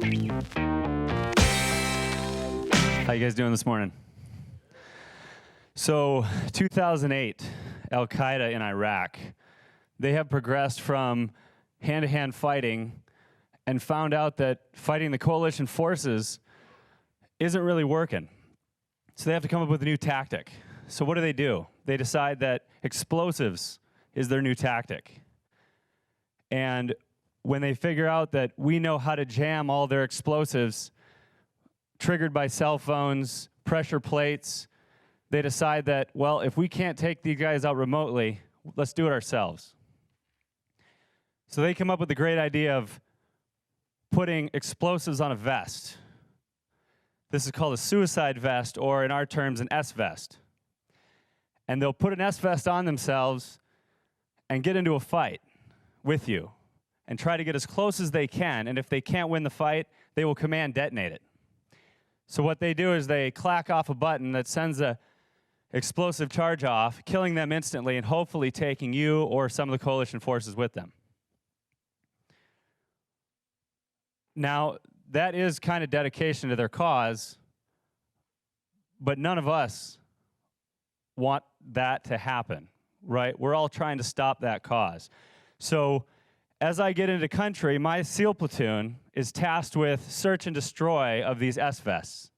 How you guys doing this morning? So, 2008, Al-Qaeda in Iraq, they have progressed from hand-to-hand fighting and found out that fighting the coalition forces isn't really working. So they have to come up with a new tactic. So what do? They decide that explosives is their new tactic. And when they figure out that we know how to jam all their explosives, triggered by cell phones, pressure plates, they decide that, well, if we can't take these guys out remotely, let's do it ourselves. So they come up with the great idea of putting explosives on a vest. This is called a suicide vest, or in our terms, an S-vest. And they'll put an S-vest on themselves and get into a fight with you and try to get as close as they can. And if they can't win the fight, they will command detonate it. So what they do is they clack off a button that sends a explosive charge off, killing them instantly and hopefully taking you or some of the coalition forces with them. Now, that is kind of dedication to their cause, but none of us want that to happen, right? We're all trying to stop that cause. So as I get into country, my SEAL platoon is tasked with search and destroy of these S-vests.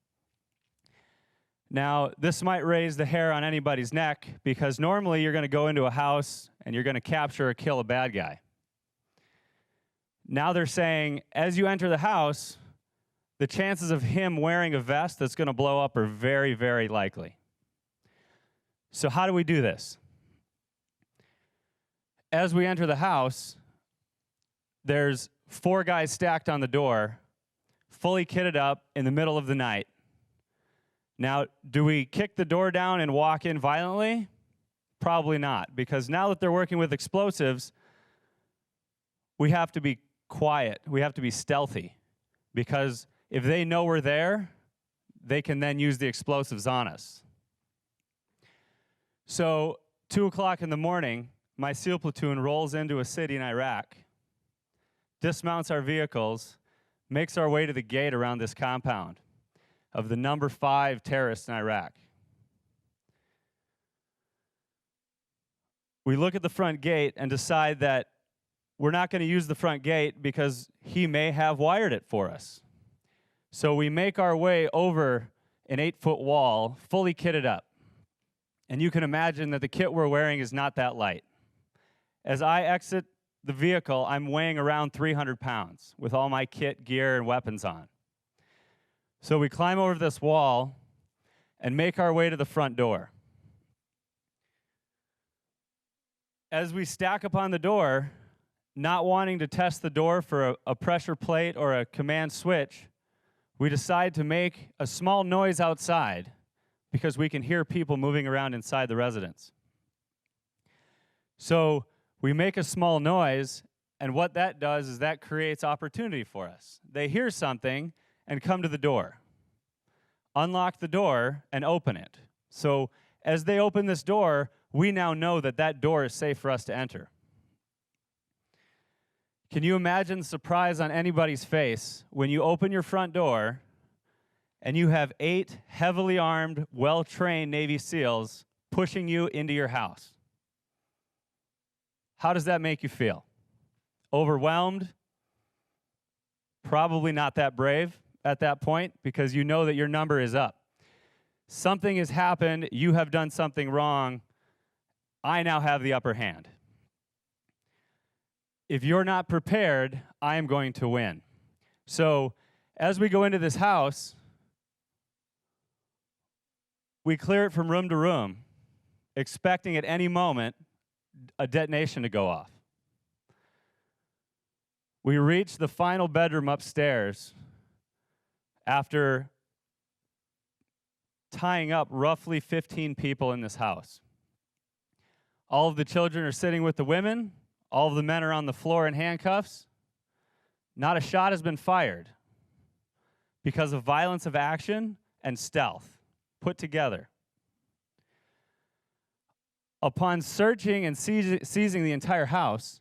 Now, this might raise the hair on anybody's neck because normally you're going to go into a house and you're going to capture or kill a bad guy. Now they're saying, as you enter the house, the chances of him wearing a vest that's going to blow up are very, very likely. So how do we do this? As we enter the house, there's 4 guys stacked on the door, fully kitted up in the middle of the night. Now, do we kick the door down and walk in violently? Probably not, because now that they're working with explosives, we have to be quiet. We have to be stealthy, because if they know we're there, they can then use the explosives on us. So, 2 o'clock in the morning, my SEAL platoon rolls into a city in Iraq, dismounts our vehicles, makes our way to the gate around this compound of the number 5 terrorists in Iraq. We look at the front gate and decide that we're not going to use the front gate because he may have wired it for us. So we make our way over an 8-foot wall, fully kitted up. And you can imagine that the kit we're wearing is not that light. As I exit the vehicle, I'm weighing around 300 pounds with all my kit, gear, and weapons on. So we climb over this wall and make our way to the front door. As we stack upon the door, not wanting to test the door for a pressure plate or a command switch, we decide to make a small noise outside because we can hear people moving around inside the residence. So we make a small noise, and what that does is that creates opportunity for us. They hear something and come to the door, unlock the door, and open it. So as they open this door, we now know that that door is safe for us to enter. Can you imagine the surprise on anybody's face when you open your front door and you have 8 heavily armed, well-trained Navy SEALs pushing you into your house? How does that make you feel? Overwhelmed? Probably not that brave at that point because you know that your number is up. Something has happened, you have done something wrong, I now have the upper hand. If you're not prepared, I am going to win. So as we go into this house, we clear it from room to room, expecting at any moment a detonation to go off. We reach the final bedroom upstairs after tying up roughly 15 people in this house. All of the children are sitting with the women. All of the men are on the floor in handcuffs. Not a shot has been fired because of violence of action and stealth put together. Upon searching and seizing the entire house,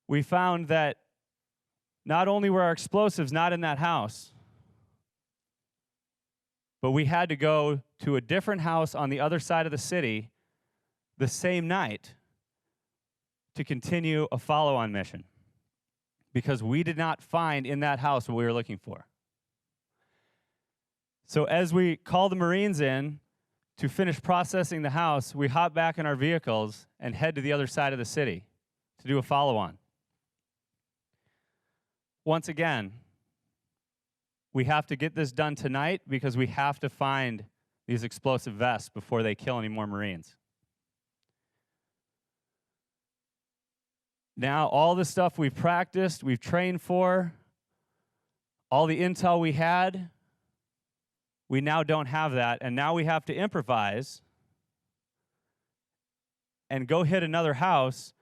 we found that Not only were our explosives not in that house, but we had to go to a different house on the other side of the city the same night to continue a follow-on mission because we did not find in that house what we were looking for. So as we call the Marines in to finish processing the house, we hop back in our vehicles and head to the other side of the city to do a follow-on. Once again, we have to get this done tonight because we have to find these explosive vests before they kill any more Marines. Now, all the stuff we've practiced, we've trained for, all the intel we had, we now don't have that, and now we have to improvise and go hit another house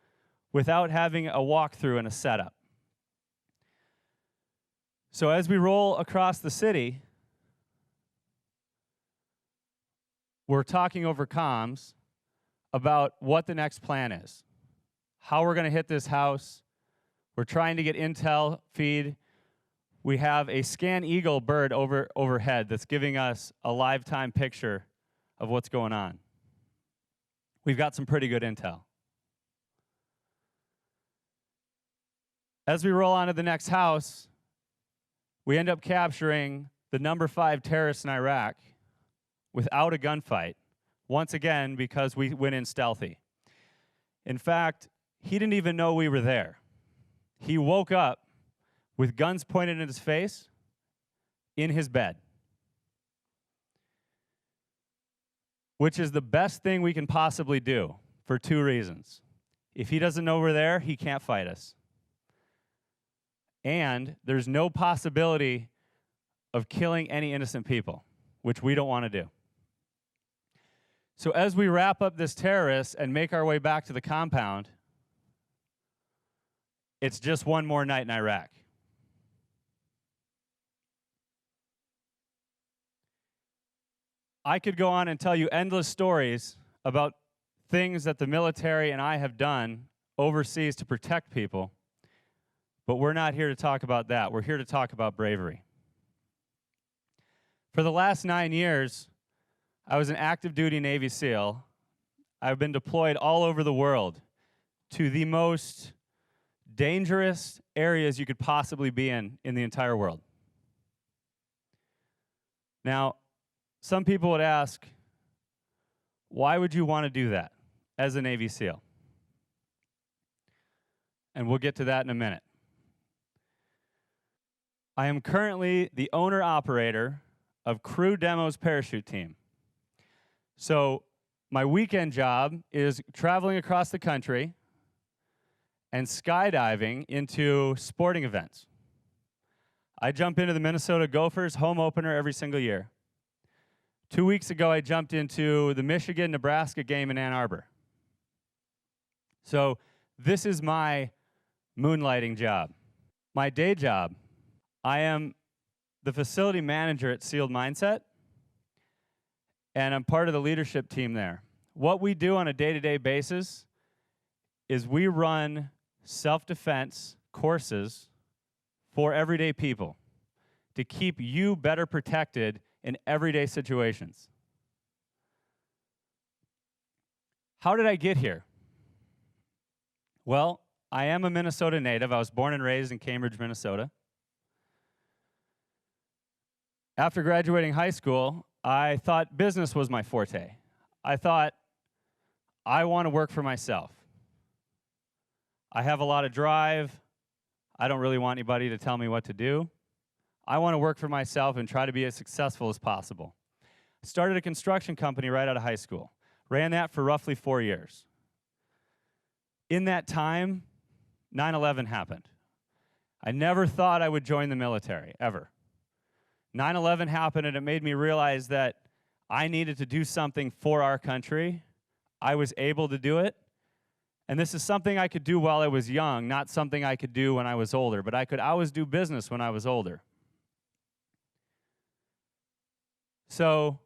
without having a walkthrough and a setup. So as we roll across the city, we're talking over comms about what the next plan is, how we're going to hit this house. We're trying to get intel feed. We have a Scan Eagle bird overhead that's giving us a live-time picture of what's going on. We've got some pretty good intel. As we roll on to the next house, we end up capturing the number 5 terrorists in Iraq without a gunfight, once again because we went in stealthy. In fact, he didn't even know we were there. He woke up with guns pointed at his face in his bed, which is the best thing we can possibly do for 2 reasons. If he doesn't know we're there, he can't fight us. And there's no possibility of killing any innocent people, which we don't want to do. So as we wrap up this terrorist and make our way back to the compound, it's just one more night in Iraq. I could go on and tell you endless stories about things that the military and I have done overseas to protect people, but we're not here to talk about that. We're here to talk about bravery. For the last 9 years, I was an active duty Navy SEAL. I've been deployed all over the world to the most dangerous areas you could possibly be in the entire world. Now, some people would ask, why would you want to do that as a Navy SEAL? And we'll get to that in a minute. I am currently the owner-operator of Crew Demo's parachute team. So my weekend job is traveling across the country and skydiving into sporting events. I jump into the Minnesota Gophers home opener every single year. 2 weeks ago, I jumped into the Michigan-Nebraska game in Ann Arbor. So this is my moonlighting job. My day job, I am the facility manager at Sealed Mindset, and I'm part of the leadership team there. What we do on a day-to-day basis is we run self-defense courses for everyday people to keep you better protected in everyday situations. How did I get here? Well, I am a Minnesota native. I was born and raised in Cambridge, Minnesota. After graduating high school, I thought business was my forte. I thought, I want to work for myself. I have a lot of drive. I don't really want anybody to tell me what to do. I want to work for myself and try to be as successful as possible. I started a construction company right out of high school. Ran that for roughly 4 years. In that time, 9/11 happened. I never thought I would join the military, ever. 9/11 happened, and it made me realize that I needed to do something for our country. I was able to do it. And this is something I could do while I was young, not something I could do when I was older. But I could always do business when I was older. So,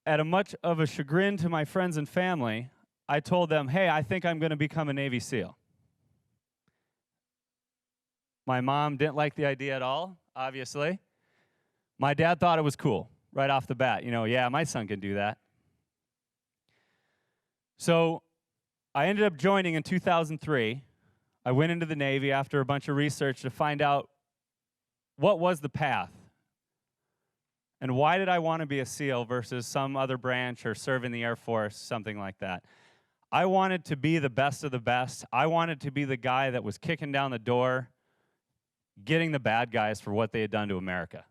at a much of a chagrin to my friends and family, I told them, hey, I think I'm going to become a Navy SEAL. My mom didn't like the idea at all, obviously. My dad thought it was cool right off the bat. Yeah, my son can do that. So I ended up joining in 2003. I went into the Navy after a bunch of research to find out what was the path and why did I want to be a SEAL versus some other branch or serve in the Air Force, something like that. I wanted to be the best of the best. I wanted to be the guy that was kicking down the door, getting the bad guys for what they had done to America.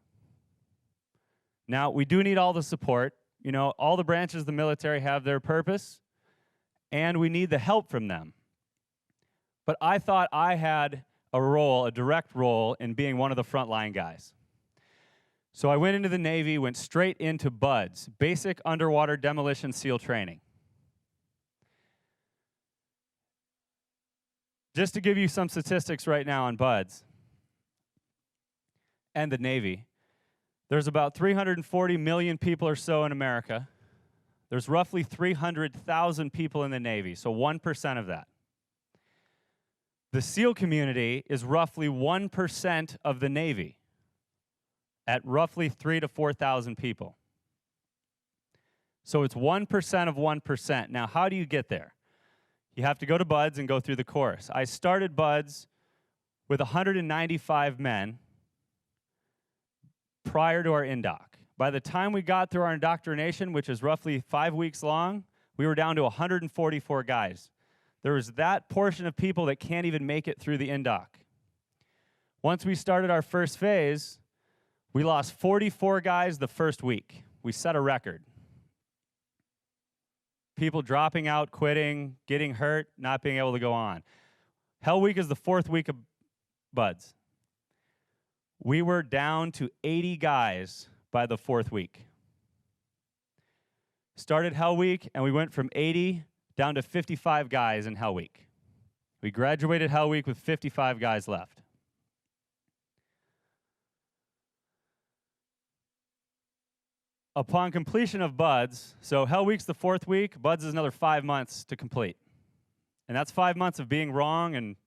Now, we do need all the support. All the branches of the military have their purpose, and we need the help from them. But I thought I had a direct role in being one of the frontline guys. So I went into the Navy, went straight into BUDS, Basic Underwater Demolition SEAL Training. Just to give you some statistics right now on BUDS and the Navy, there's about 340 million people or so in America. There's roughly 300,000 people in the Navy, so 1% of that. The SEAL community is roughly 1% of the Navy, at roughly 3,000 to 4,000 people. So it's 1% of 1%. Now, how do you get there? You have to go to BUDS and go through the course. I started BUDS with 195 men prior to our indoc. By the time we got through our indoctrination, which is roughly 5 weeks long, we were down to 144 guys. There was that portion of people that can't even make it through the indoc. Once we started our first phase, we lost 44 guys the first week. We set a record. People dropping out, quitting, getting hurt, not being able to go on. Hell Week is the 4th week of BUDS. We were down to 80 guys by the 4th week. Started Hell Week, and we went from 80 down to 55 guys in Hell Week. We graduated Hell Week with 55 guys left. Upon completion of BUDS, so Hell Week's the 4th week, BUDS is another 5 months to complete. And that's 5 months of being wrong, and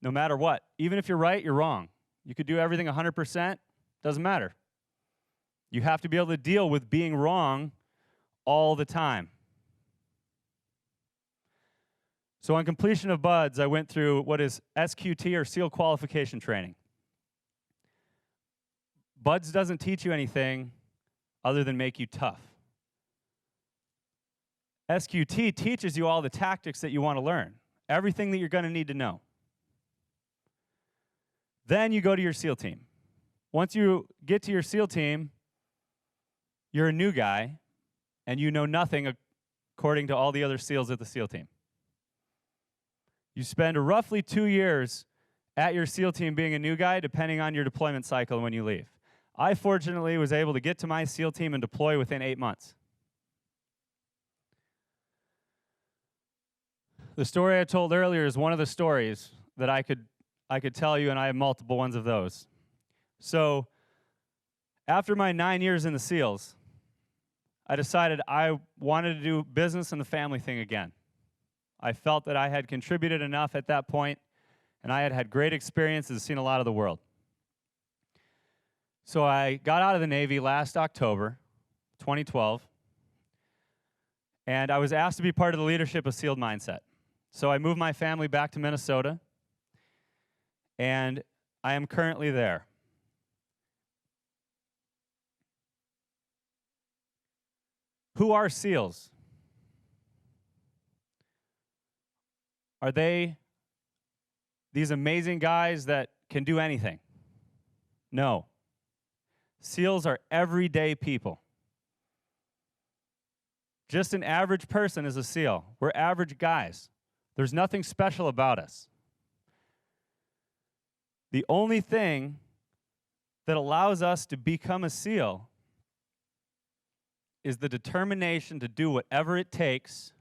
no matter what. Even if you're right, you're wrong. You could do everything 100%, doesn't matter. You have to be able to deal with being wrong all the time. So on completion of BUDS, I went through what is SQT, or SEAL Qualification Training. BUDS doesn't teach you anything other than make you tough. SQT teaches you all the tactics that you want to learn, everything that you're going to need to know. Then you go to your SEAL team. Once you get to your SEAL team, you're a new guy, and you know nothing according to all the other SEALs at the SEAL team. You spend roughly 2 years at your SEAL team being a new guy, depending on your deployment cycle when you leave. I fortunately was able to get to my SEAL team and deploy within 8 months. The story I told earlier is one of the stories that I could tell you, and I have multiple ones of those. So after my 9 years in the SEALs, I decided I wanted to do business and the family thing again. I felt that I had contributed enough at that point, and I had had great experiences, seen a lot of the world. So I got out of the Navy last October, 2012, and I was asked to be part of the leadership of SEAL Mindset. So I moved my family back to Minnesota, and I am currently there. Who are SEALs? Are they these amazing guys that can do anything? No. SEALs are everyday people. Just an average person is a SEAL. We're average guys. There's nothing special about us. The only thing that allows us to become a SEAL is the determination to do whatever it takes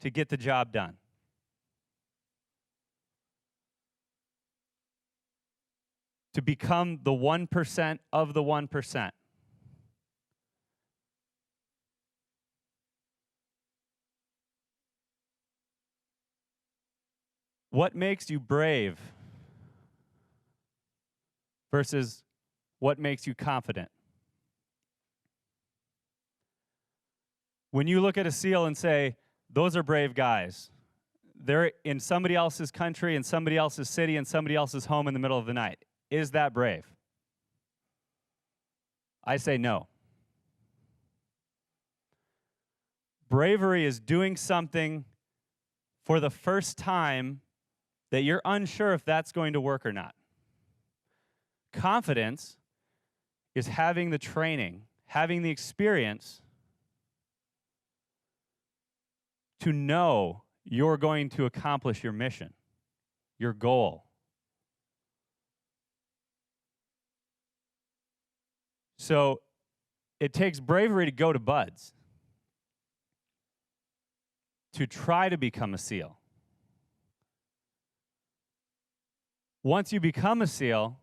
to get the job done. To become the 1% of the 1%. What makes you brave? versus what makes you confident. When you look at a SEAL and say, those are brave guys, they're in somebody else's country, in somebody else's city, in somebody else's home in the middle of the night, is that brave? I say no. Bravery is doing something for the first time that you're unsure if that's going to work or not. Confidence is having the training, having the experience to know you're going to accomplish your mission, your goal. So it takes bravery to go to BUD/S, to try to become a SEAL. Once you become a SEAL,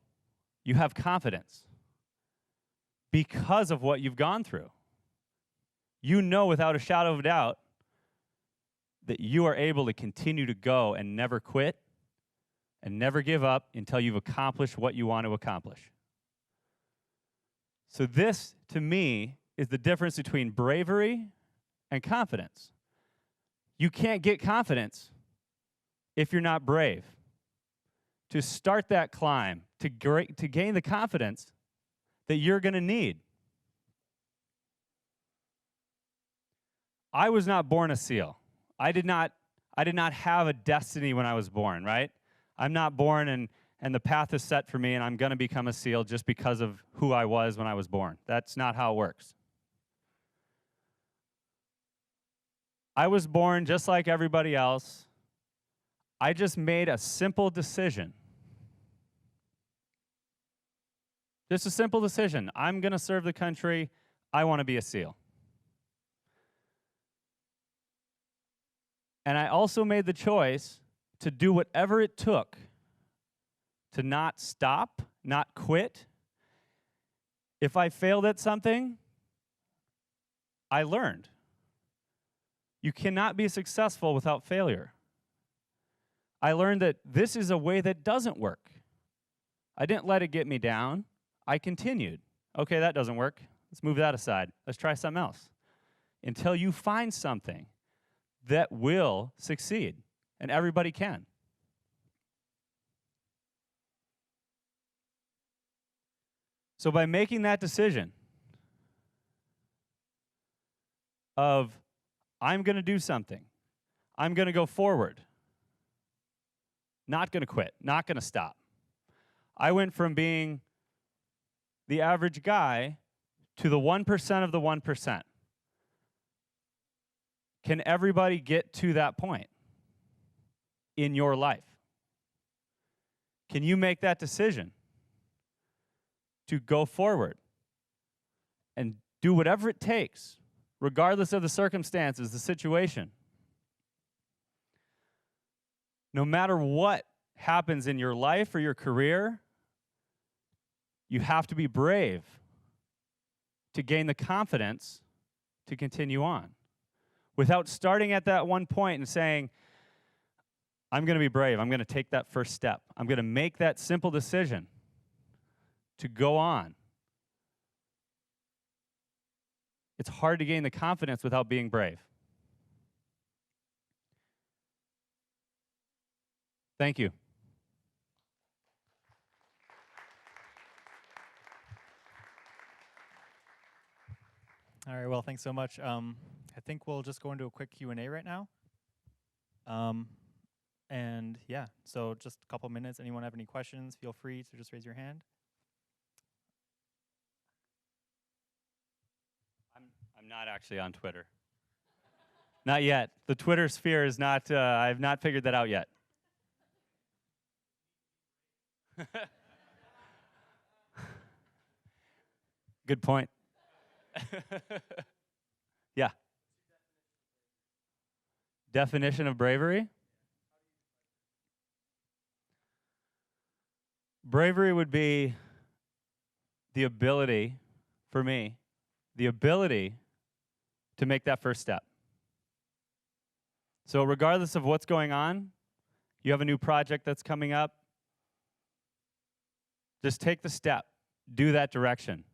you have confidence because of what you've gone through. You know without a shadow of a doubt that you are able to continue to go and never quit and never give up until you've accomplished what you want to accomplish. So this, to me, is the difference between bravery and confidence. You can't get confidence if you're not brave. To start that climb, to gain the confidence that you're going to need. I was not born a SEAL. I did not have a destiny when I was born, right? I'm not born and the path is set for me and I'm going to become a SEAL just because of who I was when I was born. That's not how it works. I was born just like everybody else. I just made a simple decision. Just a simple decision. I'm going to serve the country. I want to be a SEAL. And I also made the choice to do whatever it took to not stop, not quit. If I failed at something, I learned. You cannot be successful without failure. I learned that this is a way that doesn't work. I didn't let it get me down. I continued. Okay, that doesn't work. Let's move that aside. Let's try something else. Until you find something that will succeed. And everybody can. So by making that decision of, I'm going to do something, I'm going to go forward, not going to quit, not going to stop. I went from being the average guy to the 1% of the 1%. Can everybody get to that point in your life? Can you make that decision to go forward and do whatever it takes, regardless of the circumstances, the situation? No matter what happens in your life or your career, you have to be brave to gain the confidence to continue on. Without starting at that one point and saying, I'm going to be brave, I'm going to take that first step, I'm going to make that simple decision to go on. It's hard to gain the confidence without being brave. Thank you. All right, well, thanks so much. I think we'll just go into a quick Q&A right now. And yeah, so just a couple minutes. Anyone have any questions, feel free to just raise your hand. I'm not actually on Twitter. Not yet. The Twitter sphere is not, I've not figured that out yet. Good point. Yeah. Definition of bravery? Bravery would be the ability, for me, the ability to make that first step. So regardless of what's going on, you have a new project that's coming up, Just take the step. Do that direction,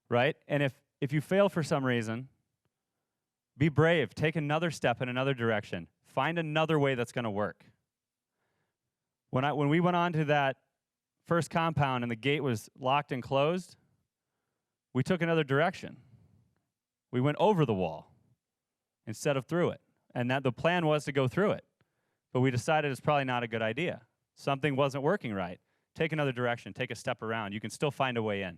right? And if you fail for some reason, be brave. Take another step in another direction. Find another way that's going to work. When we went on to that first compound and the gate was locked and closed, we took another direction. We went over the wall instead of through it. And that the plan was to go through it. But we decided it's probably not a good idea. Something wasn't working right. Take another direction. Take a step around. You can still find a way in.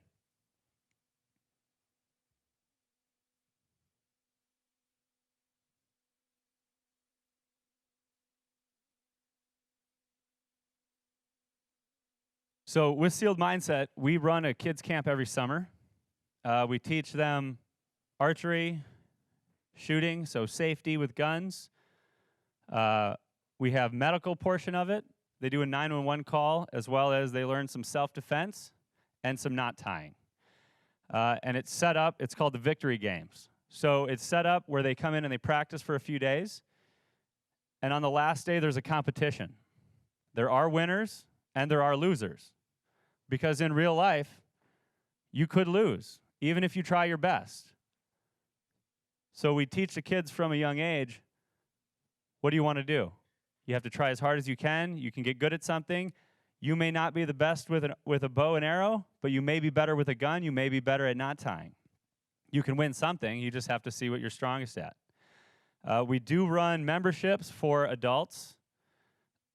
So with Sealed Mindset, we run a kids camp every summer. We teach them archery, shooting, so safety with guns. We have medical portion of it. They do a 911 call, as well as they learn some self-defense and some knot tying. And it's set up, it's called the Victory Games. So it's set up where they come in and they practice for a few days. And on the last day, there's a competition. There are winners and there are losers. Because in real life, you could lose, even if you try your best. So we teach the kids from a young age, what do you want to do? You have to try as hard as you can. You can get good at something. You may not be the best with a bow and arrow, but you may be better with a gun. You may be better at knot tying. You can win something. You just have to see what you're strongest at. We do run memberships for adults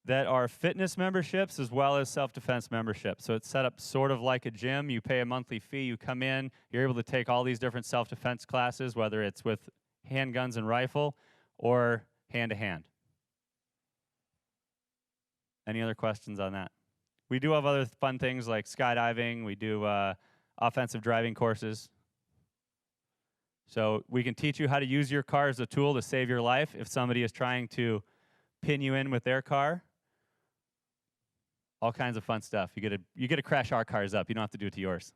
that are fitness memberships as well as self-defense memberships. So it's set up sort of like a gym. You pay a monthly fee. You come in. You're able to take all these different self-defense classes, whether it's with handguns and rifle or hand-to-hand. Any other questions on that? We do have other fun things like skydiving. We do offensive driving courses. So we can teach you how to use your car as a tool to save your life if somebody is trying to pin you in with their car. All kinds of fun stuff. You get to crash our cars up. You don't have to do it to yours.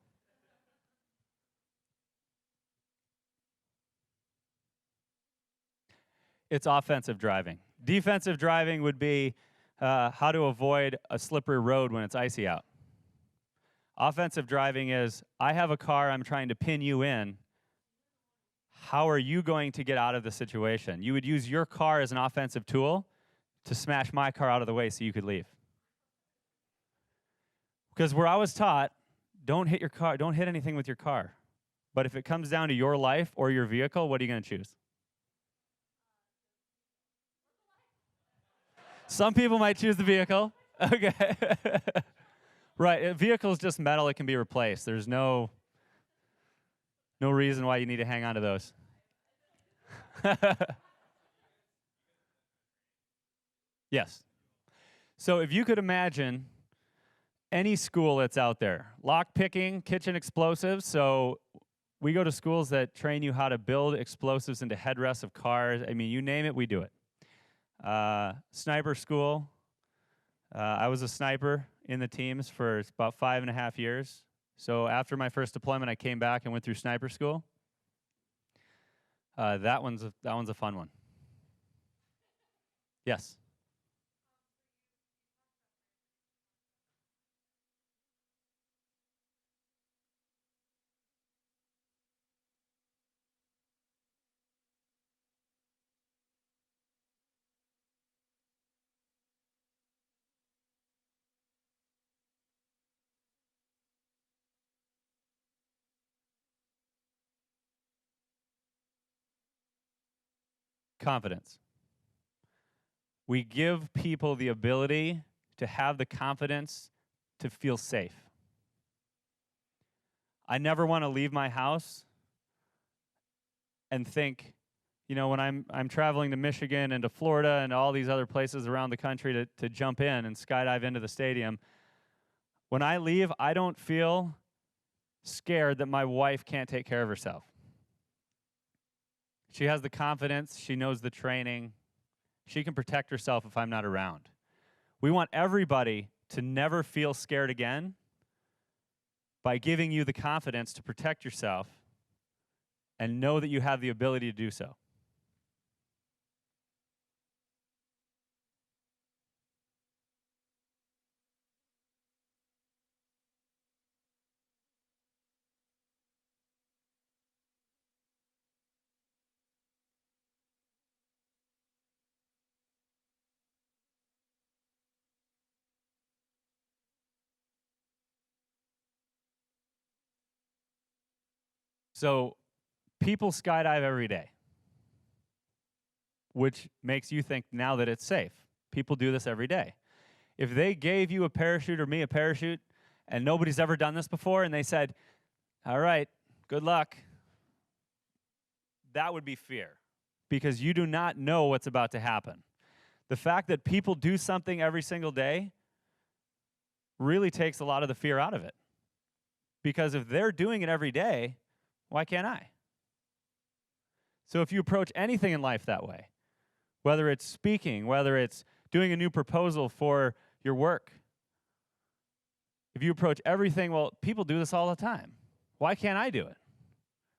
It's offensive driving. Defensive driving would be how to avoid a slippery road when it's icy out. Offensive driving is, I have a car, I'm trying to pin you in. How are you going to get out of the situation? You would use your car as an offensive tool to smash my car out of the way so you could leave. Because where I was taught, don't hit your car, don't hit anything with your car. But if it comes down to your life or your vehicle, what are you going to choose? Some people might choose the vehicle. Okay. Right, a vehicle is just metal, it can be replaced. There's no reason why you need to hang on to those. Yes. So if you could imagine any school that's out there, lock picking, kitchen explosives. So we go to schools that train you how to build explosives into headrests of cars. I mean, you name it, we do it. Sniper school. I was a sniper in the teams for about 5.5 years. So after my first deployment, I came back and went through sniper school. That one's a fun one. Yes. Confidence. We give people the ability to have the confidence to feel safe. I never want to leave my house and think, when I'm traveling to Michigan and to Florida and all these other places around the country to jump in and skydive into the stadium, when I leave, I don't feel scared that my wife can't take care of herself. She has the confidence, she knows the training, she can protect herself if I'm not around. We want everybody to never feel scared again by giving you the confidence to protect yourself and know that you have the ability to do so. So people skydive every day, which makes you think now that it's safe. People do this every day. If they gave you a parachute or me a parachute and nobody's ever done this before and they said, all right, good luck, that would be fear because you do not know what's about to happen. The fact that people do something every single day really takes a lot of the fear out of it. Because if they're doing it every day, why can't I? So if you approach anything in life that way, whether it's speaking, whether it's doing a new proposal for your work, if you approach everything, well, people do this all the time. Why can't I do it?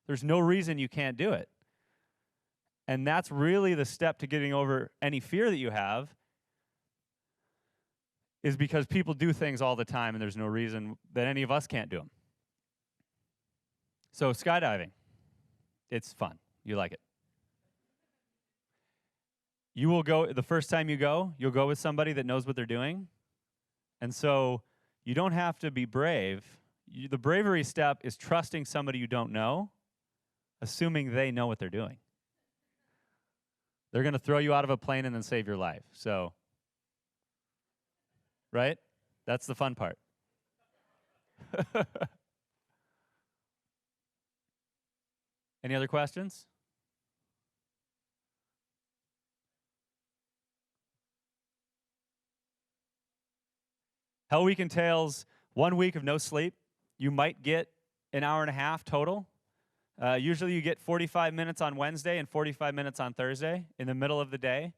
There's no reason you can't do it. And that's really the step to getting over any fear that you have, is because people do things all the time and there's no reason that any of us can't do them. So skydiving, it's fun. You like it. You will go, the first time you go, you'll go with somebody that knows what they're doing. And so you don't have to be brave. The bravery step is trusting somebody you don't know, assuming they know what they're doing. They're going to throw you out of a plane and then save your life. So, right? That's the fun part. Any other questions? Hell Week entails 1 week of no sleep. You might get an hour and a half total. Usually you get 45 minutes on Wednesday and 45 minutes on Thursday in the middle of the day.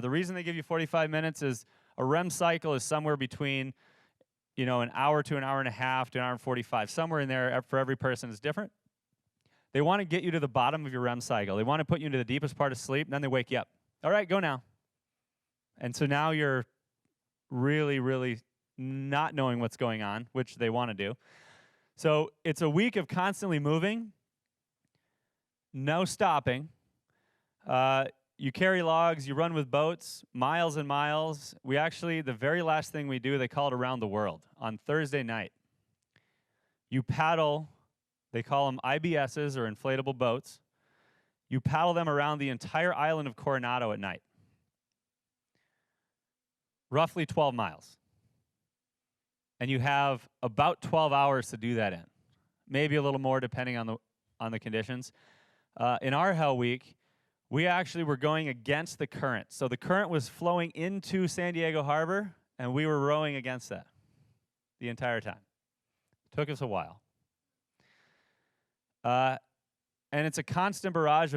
The reason they give you 45 minutes is a REM cycle is somewhere between, an hour to an hour and a half to an hour and 45. Somewhere in there for every person is different. They want to get you to the bottom of your REM cycle. They want to put you into the deepest part of sleep, and then they wake you up. All right, go now. And so now you're really, really not knowing what's going on, which they want to do. So it's a week of constantly moving, no stopping. You carry logs, you run with boats, miles and miles. The very last thing we do, they call it Around the World on Thursday night. You paddle, they call them IBSs or inflatable boats. You paddle them around the entire island of Coronado at night. Roughly 12 miles. And you have about 12 hours to do that in. Maybe a little more depending on the conditions. In our Hell Week, we actually were going against the current. So the current was flowing into San Diego Harbor, and we were rowing against that the entire time. Took us a while. And it's a constant barrage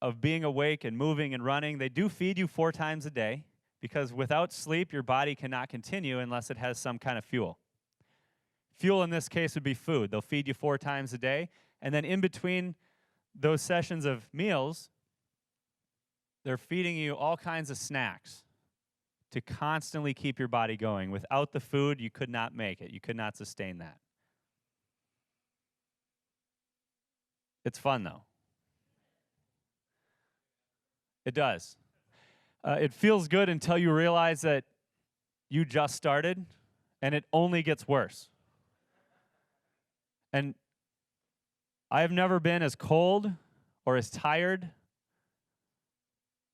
of being awake and moving and running. They do feed you 4 times a day, because without sleep, your body cannot continue unless it has some kind of fuel. Fuel in this case would be food. They'll feed you 4 times a day, and then in between those sessions of meals, they're feeding you all kinds of snacks to constantly keep your body going. Without the food, you could not make it. You could not sustain that. It's fun, though. It does. It feels good until you realize that you just started, and it only gets worse. And I have never been as cold or as tired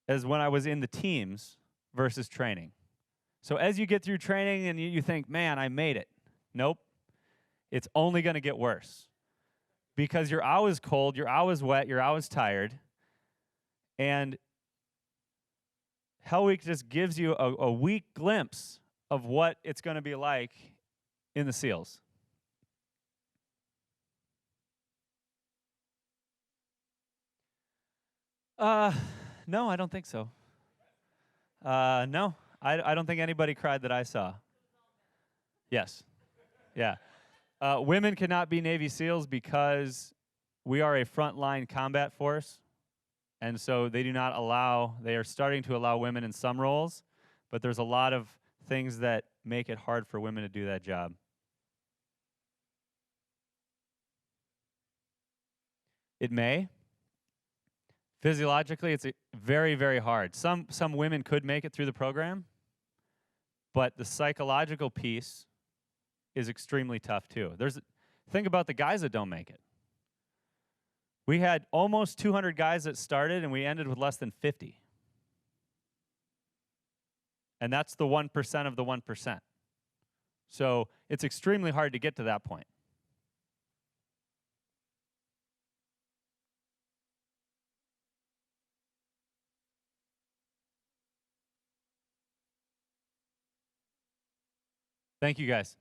as when I was in the teams versus training. So as you get through training and you think, man, I made it. Nope. It's only going to get worse. Because you're always cold, you're always wet, you're always tired. And Hell Week just gives you a weak glimpse of what it's going to be like in the SEALs. No, I don't think so. No, I don't think anybody cried that I saw. Yes. Yeah. Women cannot be Navy SEALs because we are a frontline combat force, and so they are starting to allow women in some roles, but there's a lot of things that make it hard for women to do that job. It may. Physiologically, it's very, very hard. Some women could make it through the program, but the psychological piece is extremely tough too. Think about the guys that don't make it. We had almost 200 guys that started, and we ended with less than 50. And that's the 1% of the 1%. So it's extremely hard to get to that point. Thank you, guys.